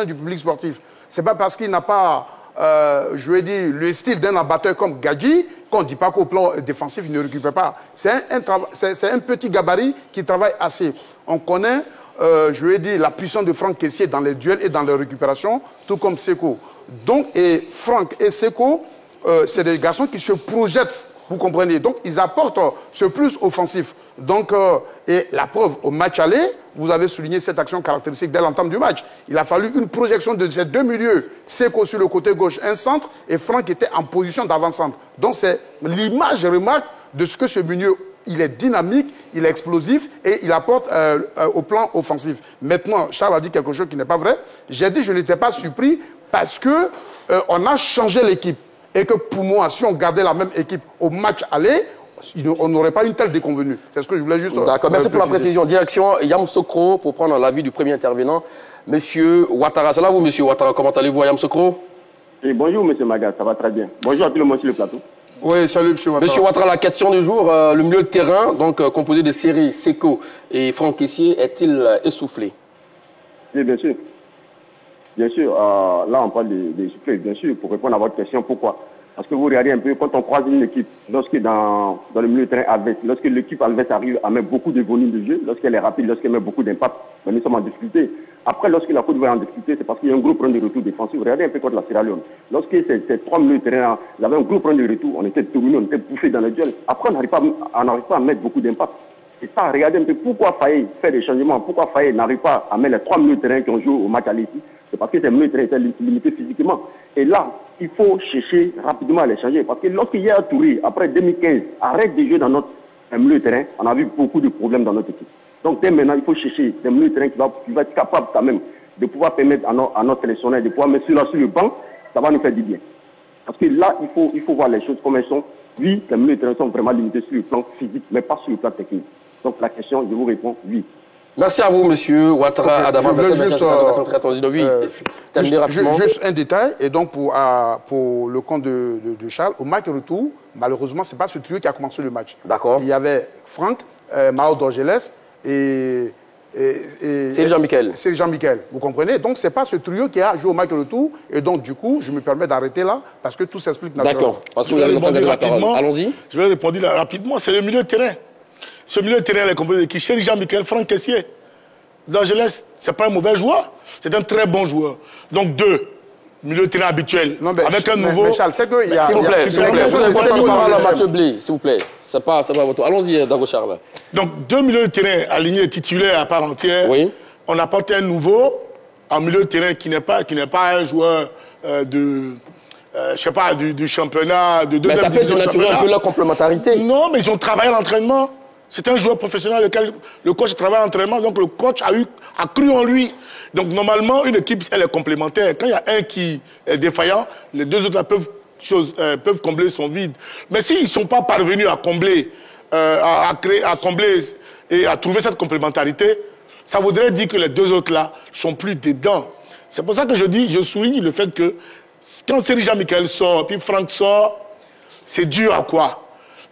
du public sportif. C'est pas parce qu'il n'a pas, le style d'un abatteur comme Gadji qu'on ne dit pas qu'au plan défensif, il ne récupère pas. C'est un petit gabarit qui travaille assez. On connaît, la puissance de Franck Kessié dans les duels et dans les récupérations, tout comme Seko. Donc, et Franck et Seko, c'est des garçons qui se projettent, vous comprenez. Donc, ils apportent ce plus offensif. Donc, et la preuve, au match aller, vous avez souligné cette action caractéristique dès l'entame du match. Il a fallu une projection de ces 2 milieux. Seko sur le côté gauche, un centre, et Franck était en position d'avant-centre. Donc, c'est l'image remarque de ce que ce milieu, il est dynamique, il est explosif et il apporte au plan offensif. Maintenant, Charles a dit quelque chose qui n'est pas vrai. J'ai dit que je n'étais pas surpris parce que on a changé l'équipe. Et que pour moi, si on gardait la même équipe au match aller, on n'aurait pas une telle déconvenue. C'est ce que je voulais juste... D'accord, merci pour la précision. Direction Yamoussoukro pour prendre l'avis du premier intervenant, Monsieur Ouattara. C'est là vous, Monsieur Ouattara. Comment allez-vous à Yamoussoukro? Bonjour, Monsieur Maga, ça va très bien. Bonjour à tout le monde sur le plateau. Oui, salut, Monsieur Ouattara. Monsieur Ouattara, la question du jour, le milieu de terrain, donc composé de Siri, Seko et Franck Kessié, est-il essoufflé? Oui, bien sûr. Bien sûr, là on parle d'essoufflé, bien sûr, pour répondre à votre question, pourquoi? Parce que vous regardez un peu, quand on croise une équipe, lorsque dans le milieu de terrain adverse, lorsque l'équipe adverse arrive à mettre beaucoup de volume de jeu, lorsqu'elle est rapide, lorsqu'elle met beaucoup d'impact, nous sommes en difficulté. Après, lorsque la Côte d'Ivoire est en difficulté, c'est parce qu'il y a un gros problème de retour défensif. Regardez un peu contre la Sierra Leone. Lorsque ces 3 milieux de terrain, ils avaient un gros problème de retour, on était dominés, on était bouffés dans le duel. Après, on n'arrive pas à mettre beaucoup d'impact. Et ça, regardez un peu pourquoi Faye fait des changements, pourquoi Faye n'arrive pas à mettre les 3 milieux de terrain qui ont joué au match à ici. C'est parce que ces milieux de terrain étaient limités physiquement. Et là, il faut chercher rapidement à les changer. Parce que lorsqu'il y a Touré, après 2015, arrête de jouer dans notre milieu de terrain, on a vu beaucoup de problèmes dans notre équipe. Donc dès maintenant, il faut chercher des milieux de terrain qui va être capable quand même de pouvoir permettre à notre sélectionneur de pouvoir mettre sur le banc, ça va nous faire du bien. Parce que là, il faut voir les choses comme elles sont. Oui, les milieux de terrain sont vraiment limités sur le plan physique, mais pas sur le plan technique. Donc la question, je vous réponds oui. Merci à vous, monsieur Ouattara Adama. Juste un détail, et donc pour le compte de Charles, au match retour, malheureusement, ce n'est pas ce trio qui a commencé le match. D'accord. Il y avait Franck, Mao Dorgeles et c'est Jean-Michel. C'est Jean-Michel, vous comprenez? Donc, ce n'est pas ce trio qui a joué au match retour. Et donc, du coup, je me permets d'arrêter là parce que tout s'explique naturellement. D'accord. Parce que vous avez répondu rapidement. Allons-y. Je vais répondre rapidement. C'est le milieu de terrain. Ce milieu de terrain est composé de qui? Chéri Jean-Michel, Franck Kessié. Dorgeles, ce n'est pas un mauvais joueur. C'est un très bon joueur. Donc, deux. Milieu de terrain habituel. Non, avec un nouveau. Charles, c'est qu'il y a. S'il vous plaît, s'il vous plaît. Vous avez la parole à Mathieu Blé, s'il vous plaît. C'est pas votre tour. Allons-y, Dago Charles. Donc, deux milieux de terrain alignés titulaires à part entière. Oui. On apporte un nouveau en milieu de terrain qui n'est pas un joueur je sais pas, du championnat, de deuxième division. Mais ça peut dénaturer un peu leur complémentarité. Non, mais ils ont travaillé à l'entraînement. C'est un joueur professionnel lequel le coach travaille à l'entraînement, donc le coach a cru en lui. Donc normalement, une équipe, elle est complémentaire. Quand il y a un qui est défaillant, les deux autres là, peuvent combler son vide. Mais s'ils ne sont pas parvenus à combler, à combler et à trouver cette complémentarité, ça voudrait dire que les deux autres là sont plus dedans. C'est pour ça que je souligne le fait que quand Seri Jean-Michel sort, puis Franck sort, c'est dur à quoi?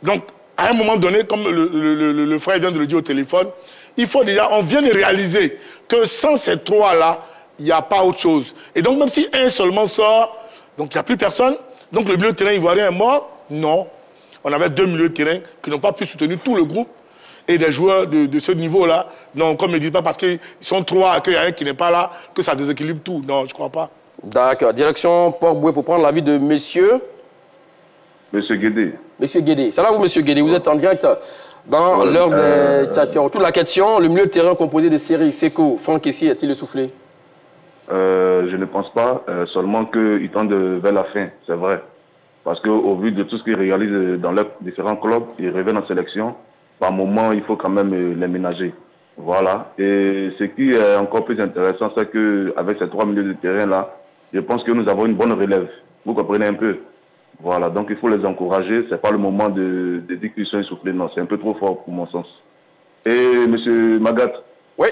Donc, à un moment donné, comme le frère vient de le dire au téléphone, il faut déjà, on vient de réaliser que sans ces trois-là, il n'y a pas autre chose. Et donc, même si un seulement sort, donc il n'y a plus personne, donc le milieu de terrain ivoirien est mort? Non. On avait deux milieux de terrain qui n'ont pas pu soutenir tout le groupe. Et des joueurs de ce niveau-là, non, comme ne disent pas parce qu'ils sont trois, qu'il y a un qui n'est pas là, que ça déséquilibre tout. Non, je ne crois pas. D'accord. Direction Port-Boué pour prendre l'avis de monsieur. Monsieur Guédé. Monsieur Guédé. C'est là vous, monsieur Guédé. Vous êtes en direct dans l'heure des tchatcheurs. Toute la question, le milieu de terrain composé de Seri, Seko, Franck Kessié, est-il essoufflé? Je ne pense pas, seulement qu'il tend vers la fin, c'est vrai. Parce qu'au vu de tout ce qu'il réalise dans leurs différents clubs, il revient en sélection. Par moment, il faut quand même les ménager. Voilà. Et ce qui est encore plus intéressant, c'est qu'avec ces trois milieux de terrain-là, je pense que nous avons une bonne relève. Vous comprenez un peu? Voilà. Donc, il faut les encourager. Ce n'est pas le moment de dire qu'ils sont essoufflés. Non, c'est un peu trop fort pour mon sens. Et M. Magat. Oui.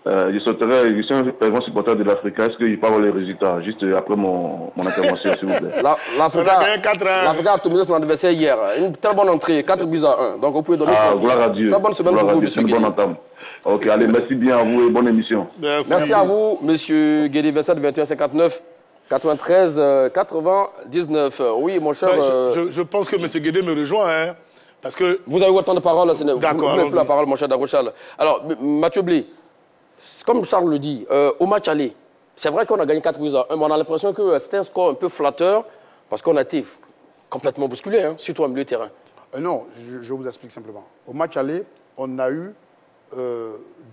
Je suis un fervent supporter de l'Afrique. Est-ce qu'il parle les résultats juste après mon intervention, s'il vous plaît? L'Afrique a optimisé son adversaire hier. Une très bonne entrée, 4-1. Donc, vous pouvez donner. Gloire à Dieu. Très bonne semaine pour vous, monsieur Guédé. Bonne entame. Ok, allez, merci bien à vous et bonne émission. Merci à vous, monsieur Guédé, 27 21 59 93 99. Oui, mon cher. Je pense que monsieur Guédé me rejoint, hein, parce que. Vous avez autant de paroles, d'accord. Vous n'avez plus la parole, mon cher Darochal. Alors, Mathieu Blé. Comme Charles le dit, au match aller, c'est vrai qu'on a gagné 4-1, mais on a l'impression que c'était un score un peu flatteur parce qu'on a été complètement bousculé, hein, surtout au milieu de terrain. Non, je vous explique simplement. Au match aller, on a eu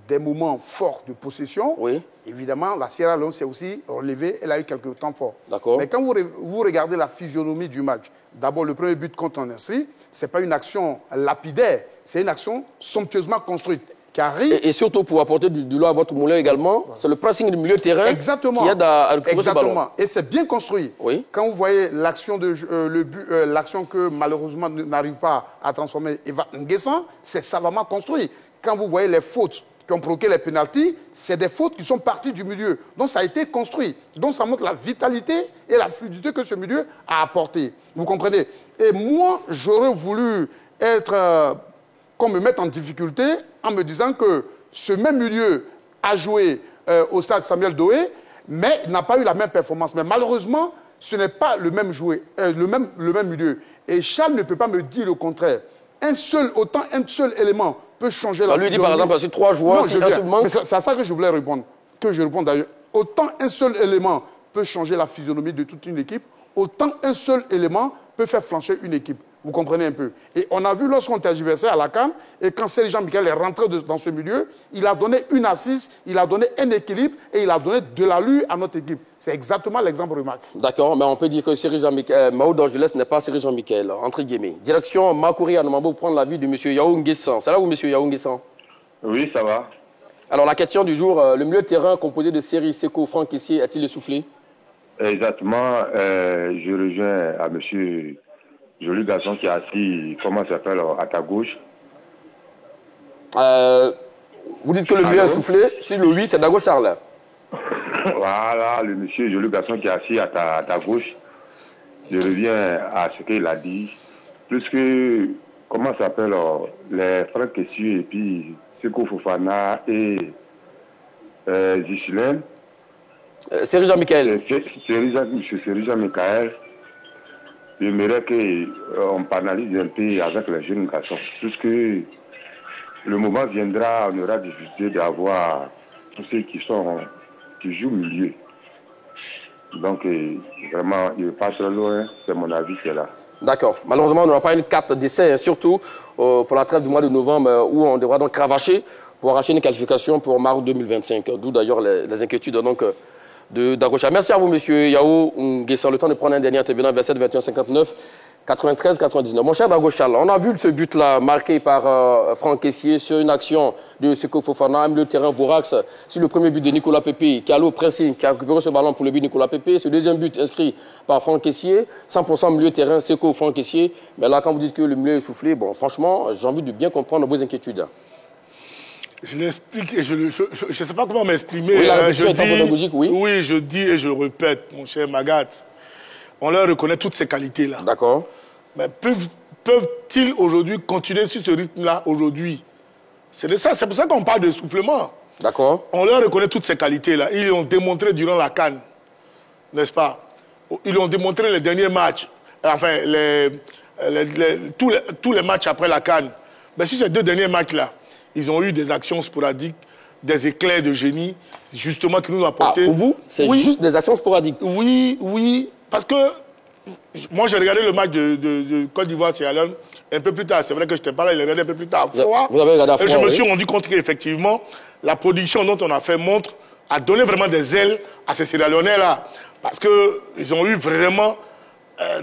des moments forts de possession. Oui. Évidemment, la Sierra Leone s'est aussi relevée, elle a eu quelques temps forts. D'accord. Mais quand vous regardez la physionomie du match, d'abord le premier but contre on inscrit, ce n'est pas une action lapidaire, c'est une action somptueusement construite. Et surtout pour apporter de l'eau à votre moulin également, c'est le pressing du milieu de terrain qui aide à récupérer ce ballon. Exactement. Et c'est bien construit. Oui. Quand vous voyez l'action l'action que malheureusement n'arrive pas à transformer Eva Nguessan, c'est savamment construit. Quand vous voyez les fautes qui ont provoqué les pénaltys, c'est des fautes qui sont parties du milieu. Donc ça a été construit. Donc ça montre la vitalité et la fluidité que ce milieu a apporté. Vous comprenez? Et moi, j'aurais voulu qu'on me mette en difficulté en me disant que ce même milieu a joué au stade Samuel Doé, mais n'a pas eu la même performance. Mais malheureusement, ce n'est pas le même milieu. Et Charles ne peut pas me dire le contraire. Autant un seul élément peut changer la lui dit par exemple, si 3 joueurs, c'est à ça que je voulais répondre. Que je réponds d'ailleurs. Autant un seul élément peut changer la physionomie de toute une équipe, autant un seul élément peut faire flancher une équipe. Vous comprenez un peu? Et on a vu lorsqu'on tergiversait à la CAN, et quand Seri Jean-Michel est rentré dans ce milieu, il a donné une assise, il a donné un équilibre et il a donné de l'allure à notre équipe. C'est exactement l'exemple remarqué. D'accord, mais on peut dire que Seri Jean-Michel, Mao Dorgeles n'est pas Seri Jean-Michel, entre guillemets. Direction Makouri Anamambo pour prendre l'avis de M. Yao Nguessan. C'est là où M. Yao Nguessan? Oui, ça va. Alors la question du jour, le milieu de terrain composé de Seri, Seko, Franck Kessié est-il essoufflé? Exactement, je rejoins à M. Joli garçon qui est assis, comment ça s'appelle, à ta gauche. Vous dites que le mieux est soufflé. Si le oui, c'est Dago Charles. Voilà, le monsieur, joli garçon qui est assis à ta gauche. Je reviens à ce qu'il a dit. Plus que, comment ça s'appelle, les frères Kessiu et puis Seko Fofana et Zichilène. C'est Jean-Michel. C'est Jean-Michel. J'aimerais qu'on analyse un peu avec les jeunes garçons. Puisque le moment viendra, on aura difficulté d'avoir tous ceux qui jouent milieu. Donc, vraiment, il n'est pas très loin, c'est mon avis qui est là. D'accord. Malheureusement, on n'aura pas une carte d'essai, hein, surtout pour la trêve du mois de novembre, où on devra donc cravacher pour arracher une qualification pour mars 2025. D'où d'ailleurs les inquiétudes donc, de Dagocha. Merci à vous, monsieur Yao Nguessan. Le temps de prendre un dernier intervenant, verset 21 59 93 99. Mon cher Dagocha, on a vu ce but-là marqué par Franck Kessié sur une action de Seko Fofana, le terrain Vorax, sur le premier but de Nicolas Pépé, qui a allé au pressing, qui a récupéré ce ballon pour le but de Nicolas Pépé. Ce deuxième but inscrit par Franck Kessié, 100% milieu terrain, Seko Franck Kessié. Mais là, quand vous dites que le milieu est soufflé, bon, franchement, j'ai envie de bien comprendre vos inquiétudes. Je l'explique et je ne sais pas comment m'exprimer. Oui, hein. Oui, je dis et je le répète, mon cher Magat. On leur reconnaît toutes ces qualités-là. D'accord. Mais peuvent-ils aujourd'hui continuer sur ce rythme-là aujourd'hui? C'est pour ça qu'on parle de soufflement. D'accord. On leur reconnaît toutes ces qualités-là. Ils l'ont démontré durant la CAN, n'est-ce pas? Ils l'ont démontré les derniers matchs, enfin, tous les matchs après la CAN. Mais sur ces deux derniers matchs-là, ils ont eu des actions sporadiques, des éclairs de génie, justement, qui nous ont apporté... Ah, pour vous, c'est juste des actions sporadiques? Oui, parce que moi, j'ai regardé le match de Côte d'Ivoire-Sierra Leone un peu plus tard. C'est vrai que je t'ai parlé, il est regardé un peu plus tard à froid. Vous avez regardé à froid, et je me suis rendu compte qu'effectivement, la production dont on a fait a donné vraiment des ailes à ces Sierra Leonais-là. Parce qu'ils ont eu vraiment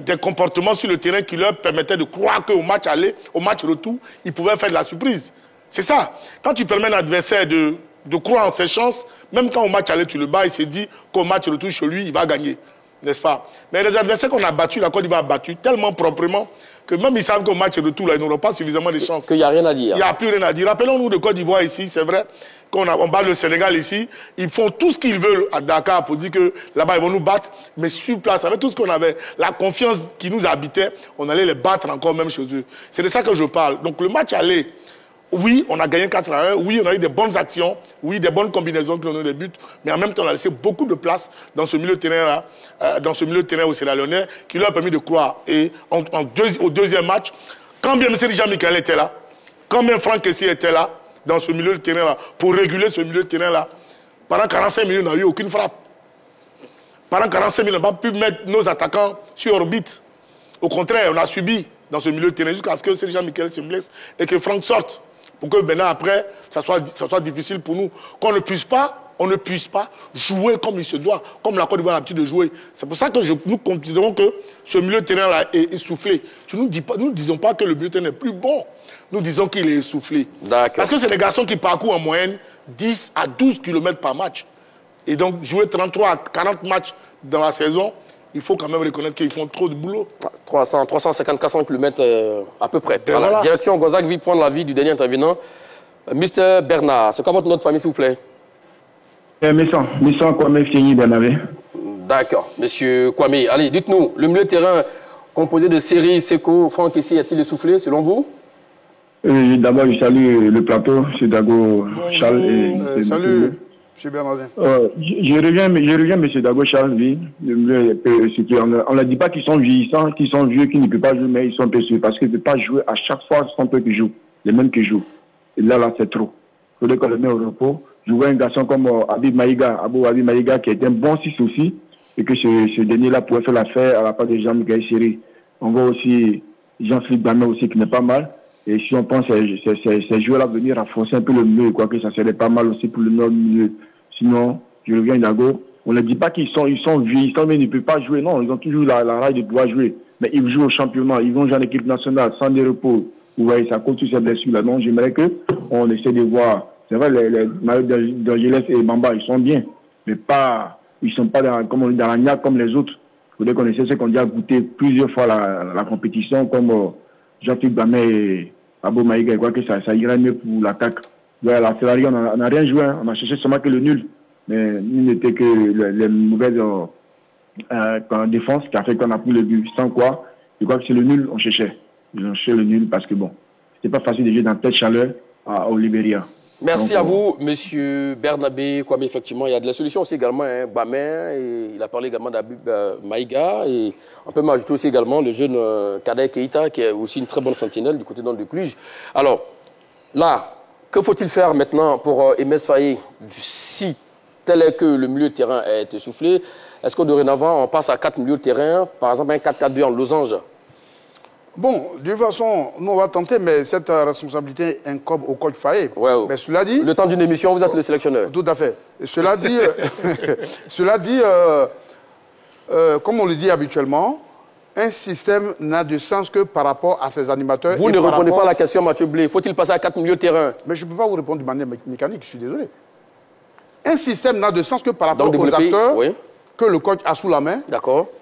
des comportements sur le terrain qui leur permettaient de croire qu'au match aller, au match retour, ils pouvaient faire de la surprise. C'est ça. Quand tu permets à l'adversaire de croire en ses chances, même quand au match aller tu le bats, il se dit qu'au match retour chez lui, il va gagner. N'est-ce pas? Mais les adversaires qu'on a battus, la Côte d'Ivoire a battu tellement proprement que même ils savent qu'au match retour, là, ils n'auront pas suffisamment de chances. Qu'il n'y a rien à dire. Il n'y a plus rien à dire. Rappelons-nous de Côte d'Ivoire ici, c'est vrai, qu'on bat le Sénégal ici, ils font tout ce qu'ils veulent à Dakar pour dire que là-bas, ils vont nous battre. Mais sur place, avec tout ce qu'on avait, la confiance qui nous habitait, on allait les battre encore même chez eux. C'est de ça que je parle. Donc le match allait. Oui, on a gagné 4-1. Oui, on a eu des bonnes actions. Oui, des bonnes combinaisons qui ont donné des buts. Mais en même temps, on a laissé beaucoup de place dans ce milieu de terrain-là, dans ce milieu de terrain au Sierra Leone, qui leur a permis de croire. Et au deuxième match, quand bien M. Jean-Michel était là, quand même Franck Kessié était là, dans ce milieu de terrain-là, pour réguler ce milieu de terrain-là, pendant 45 minutes, on n'a eu aucune frappe. Pendant 45 minutes, on n'a pas pu mettre nos attaquants sur orbite. Au contraire, on a subi dans ce milieu de terrain jusqu'à ce que Jean-Michel se blesse et que Franck sorte. Pour que maintenant, après, ça soit difficile pour nous. Qu'on ne puisse pas jouer comme il se doit, comme la Côte d'Ivoire a l'habitude de jouer. C'est pour ça que nous considérons que ce milieu de terrain-là est essoufflé. Nous ne disons pas que le milieu de terrain est plus bon. Nous disons qu'il est essoufflé. Parce que c'est des garçons qui parcourent en moyenne 10 à 12 km par match. Et donc, jouer 33 à 40 matchs dans la saison, il faut quand même reconnaître qu'ils font trop de boulot. 350-400 km à peu près. Voilà. Direction Gonzague, vite prendre l'avis du dernier intervenant. Mr. Bernard, c'est quoi votre nom de famille, s'il vous plaît? Missan Kwame Fini Bernabé. D'accord. Monsieur Kwame, allez, dites-nous, le milieu de terrain composé de Seri, Seko, Franck ici, est-il essoufflé, selon vous? D'abord, je salue le plateau, M. Dago, Charles et... Salut. Je reviens, M. Dago Charles, oui. On ne dit pas qu'ils sont vieillissants, qu'ils sont vieux, qu'ils ne peuvent pas jouer, mais ils sont peu parce qu'ils ne peuvent pas jouer à chaque fois, ce sont eux qui jouent, les mêmes qui jouent. Et là, c'est trop. Il faudrait qu'on le mette au repos. Je vois un garçon comme Abib Maïga, qui est un bon 6 aussi, et que ce dernier-là pourrait faire l'affaire à la part de Jean-Michel Seri. On voit aussi Jean-Philippe Damé aussi, qui n'est pas mal. Et si on pense à ces joueurs-là venir renforcer un peu le milieu, quoi que ça serait pas mal aussi pour le milieu. Sinon, je reviens à Dago, on ne dit pas qu'ils sont vieillissants, mais ils ne peuvent pas jouer. Non, ils ont toujours la rage de pouvoir jouer. Mais ils jouent au championnat, ils vont jouer en équipe nationale, sans des repos. Vous voyez, ça cause toutes ces blessures-là. Donc, j'aimerais qu'on essaie de voir. C'est vrai, les maillots d'Angeles et Bamba, ils sont bien. Mais pas, ils ne sont pas dans la niaque comme les autres. Il faudrait qu'on essaie ce qu'on dit à goûter plusieurs fois la compétition, comme Jean-Philippe Damé Abo Maïga, il croit que ça irait mieux pour l'attaque. Voilà, c'est la Ligue, on n'a rien joué, hein. On a cherché seulement que le nul. Mais il n'était que les mauvaises défense qui a fait qu'on a pris le but. Sans quoi, je crois que c'est le nul, on cherchait. Ils ont cherché le nul parce que bon, c'était pas facile de jouer dans telle chaleur au Libéria. Merci à vous, monsieur Bernabé Kwame. Effectivement, il y a de la solution aussi également. Hein, Bamin, et il a parlé également d'Abib Maïga. Et on peut m'ajouter aussi également le jeune Kader Keita, qui est aussi une très bonne sentinelle du côté de Cluj. Alors, là, que faut-il faire maintenant pour Emes Faye, si tel est que le milieu de terrain est essoufflé? Est-ce que dorénavant, on passe à 4 milieux de terrain, par exemple un 4-4-2 en losange? Bon, de toute façon, nous on va tenter, mais cette responsabilité incombe au coach Faye. Ouais. Mais cela dit... Le temps d'une émission, vous êtes le sélectionneur. Tout à fait. Et cela dit, comme on le dit habituellement, un système n'a de sens que par rapport à ses animateurs. Vous ne répondez pas à la question, Mathieu Blé. Faut-il passer à 4 milieux de terrain? Mais je ne peux pas vous répondre de manière mécanique, je suis désolé. Un système n'a de sens que par rapport aux acteurs que le coach a sous la main,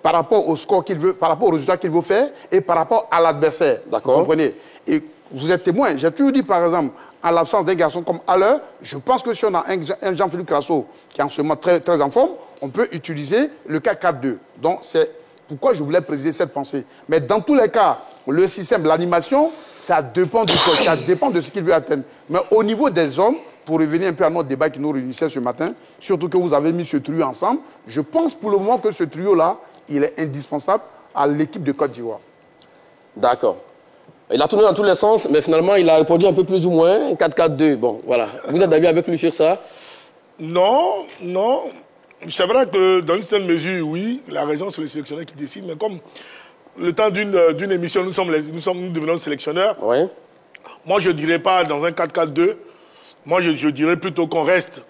par rapport au score qu'il veut, par rapport au résultat qu'il veut faire et par rapport à l'adversaire. Vous comprenez? Et vous êtes témoin. J'ai toujours dit, par exemple, en l'absence d'un garçon comme Haller, je pense que si on a un Jean-Philippe Crasso qui est en ce moment très, très en forme, on peut utiliser le 4-4-2. Donc, c'est pourquoi je voulais préciser cette pensée. Mais dans tous les cas, le système, l'animation, ça dépend du coach, ça dépend de ce qu'il veut atteindre. Mais au niveau des hommes, pour revenir un peu à notre débat qui nous réunissait ce matin, surtout que vous avez mis ce trio ensemble, je pense pour le moment que ce trio-là, il est indispensable à l'équipe de Côte d'Ivoire. D'accord. Il a tourné dans tous les sens, mais finalement, il a répondu un peu plus ou moins, 4-4-2. Bon, voilà. Vous êtes d'accord avec lui sur ça? Non, non. C'est vrai que dans une certaine mesure, oui, la raison, c'est le sélectionneur qui décide, mais comme le temps d'une émission, nous devenons sélectionneurs, moi, je ne dirais pas dans un 4-4-2. Moi, je dirais plutôt qu'on reste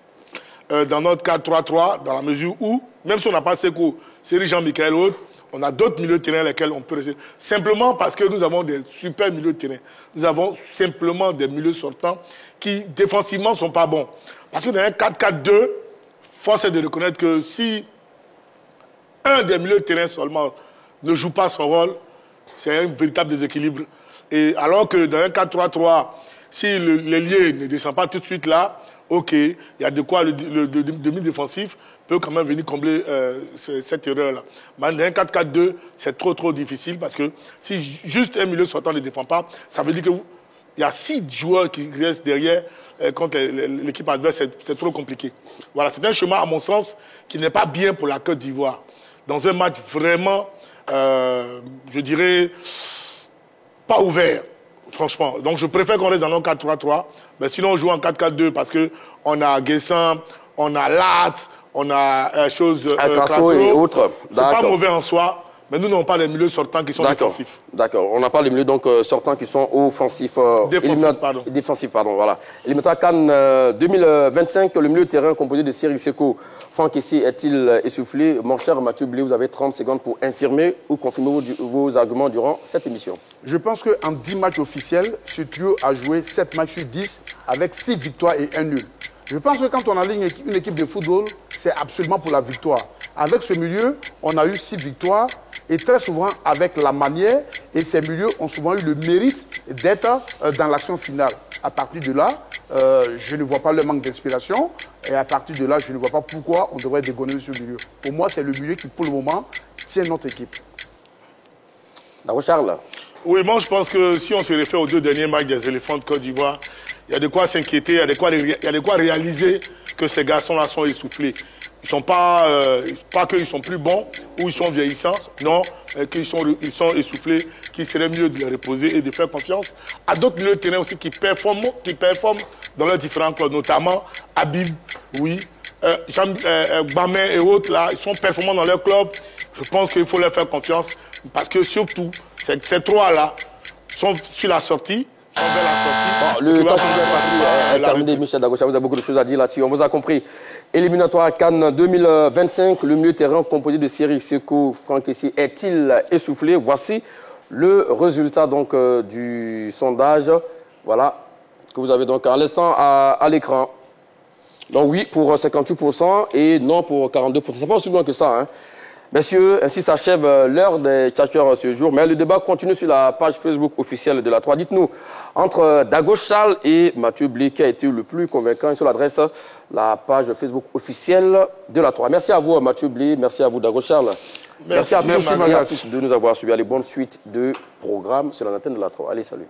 dans notre 4-3-3, dans la mesure où, même si on n'a pas Sekou, Seri Jean-Michel autre, on a d'autres milieux de terrain lesquels on peut rester. Simplement parce que nous avons des super milieux de terrain. Nous avons simplement des milieux sortants qui, défensivement, ne sont pas bons. Parce que dans un 4-4-2, force est de reconnaître que si un des milieux de terrain seulement ne joue pas son rôle, c'est un véritable déséquilibre. Et alors que dans un 4-3-3, si l'ailier ne descend pas tout de suite là, ok, il y a de quoi le demi-défensif peut quand même venir combler cette erreur-là. Mais dans un 4-4-2, c'est trop difficile parce que si juste un milieu sortant ne défend pas, ça veut dire qu'il y a 6 joueurs qui restent derrière quand l'équipe adverse, c'est trop compliqué. Voilà, c'est un chemin, à mon sens, qui n'est pas bien pour la Côte d'Ivoire. Dans un match vraiment, je dirais, pas ouvert. Franchement. Donc, je préfère qu'on reste dans nos 4-3-3. Mais sinon, on joue en 4-4-2 parce qu'on a Guessin, on a Lat, on a Crasso et autres. C'est pas mauvais en soi, mais nous n'avons pas les milieux sortants qui sont défensifs. D'accord. On n'a pas les milieux sortants qui sont offensifs. Défensifs, pardon. Voilà. Éliminatoire Cannes 2025, le milieu de terrain composé de Cyril Sekou. Franck ici est-il essoufflé? Mon cher Mathieu Blé, vous avez 30 secondes pour infirmer ou confirmer vos arguments durant cette émission. Je pense qu'en 10 matchs officiels, ce trio a joué 7 matchs sur 10 avec 6 victoires et 1 nul. Je pense que quand on aligne une équipe de football, c'est absolument pour la victoire. Avec ce milieu, on a eu 6 victoires et très souvent avec la manière, et ces milieux ont souvent eu le mérite d'être dans l'action finale. À partir de là, je ne vois pas le manque d'inspiration et à partir de là, je ne vois pas pourquoi on devrait dégonner ce milieu. Pour moi, c'est le milieu qui, pour le moment, tient notre équipe. D'accord, Charles? Oui, moi, je pense que si on se réfère aux 2 derniers matchs des éléphants de Côte d'Ivoire, il y a de quoi s'inquiéter, il y a de quoi réaliser que ces garçons-là sont essoufflés. Ils ne sont pas qu'ils sont plus bons ou ils sont vieillissants, non, qu'ils sont essoufflés, qu'il serait mieux de les reposer et de faire confiance à d'autres milieux de terrain aussi qui performent dans leurs différents clubs, notamment Habib, oui, Bamin et autres, là, ils sont performants dans leur club. Je pense qu'il faut leur faire confiance parce que surtout, ces 3-là sont sur la sortie. Bon, le temps est terminé, Michel Dagocha. Vous avez beaucoup de choses à dire là-dessus. On vous a compris. Éliminatoire Cannes 2025, le milieu de terrain composé de Cyril Sekou, Franck Kessie, est-il essoufflé? Voici le résultat donc du sondage. Voilà, que vous avez donc à l'instant à l'écran. Donc oui pour 58% et non pour 42%. C'est pas aussi loin que ça. Hein. Messieurs, ainsi s'achève l'heure des tchatcheurs ce jour, mais le débat continue sur la page Facebook officielle de la 3. Dites-nous, entre Dago Charles et Mathieu Blé, qui a été le plus convaincant sur l'adresse, la page Facebook officielle de la 3. Merci à vous, Mathieu Blé, merci à vous, Dago Charles. Merci à tous de nous avoir suivis. Allez, bonne suite de programme sur l'antenne de la 3. Allez, salut.